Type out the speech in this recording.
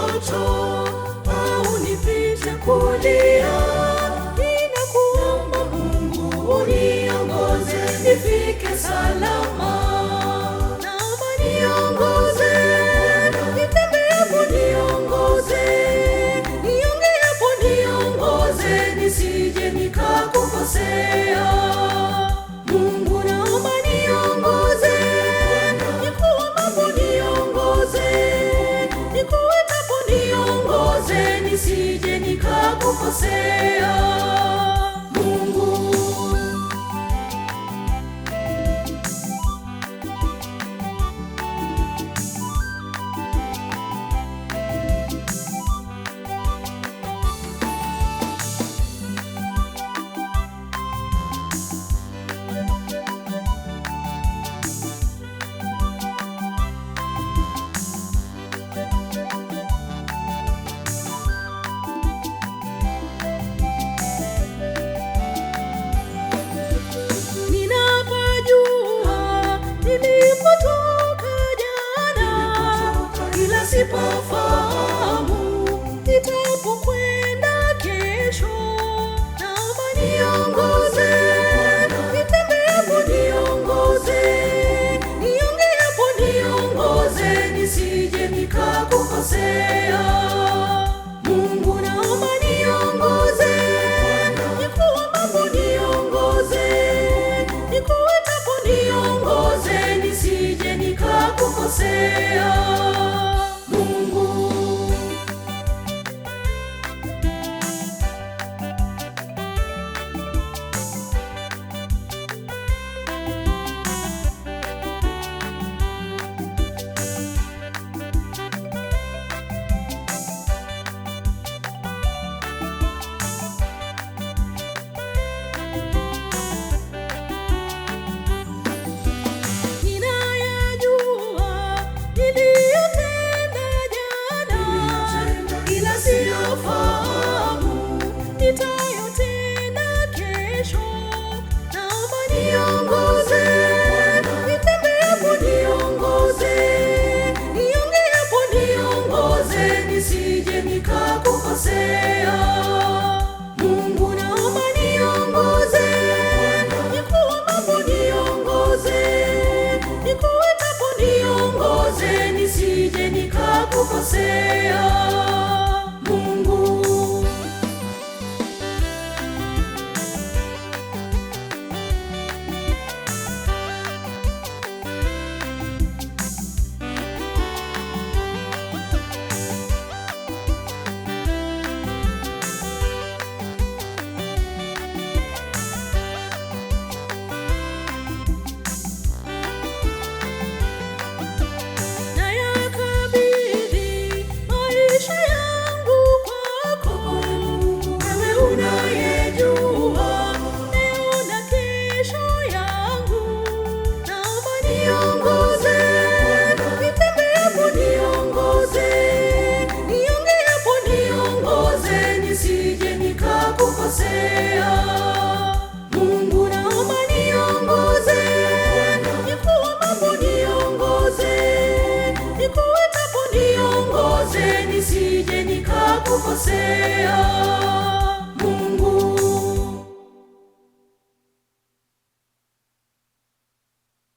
kushoto au nipite kulia. Ninakuomba Mungu uniongoze nifike salama. Naomba niongoze, nitembeapo niongoze, niongeapo niongoze, nisije nikakukosea. Mungu naomba niongoze, nikuombapo niongoze, nikuitapo niongoze, nisije nikakukosea. Mungu sipofahamu nitapokwenda kesho. Naomba niongoze, nitembeapo niongoze, niongeapo niongoze, nisije nikakukosea. Mungu naomba niongoze, nikuombapo niongoze, nikuitapo niongoze, nisije nikakukosea. Nitayotenda kesho. Naomba niongoze, nitembeapo niongoze, niongeapo niongoze, nisije nikakukosea. Mungu naomba niongoze, nikuombapo niongoze, nikuitapo niongoze, nisije nikakukosea. Mungu naomba niongoze, nikuombapo niongoze, nikuitapo niongoze, nisije nikakukosea.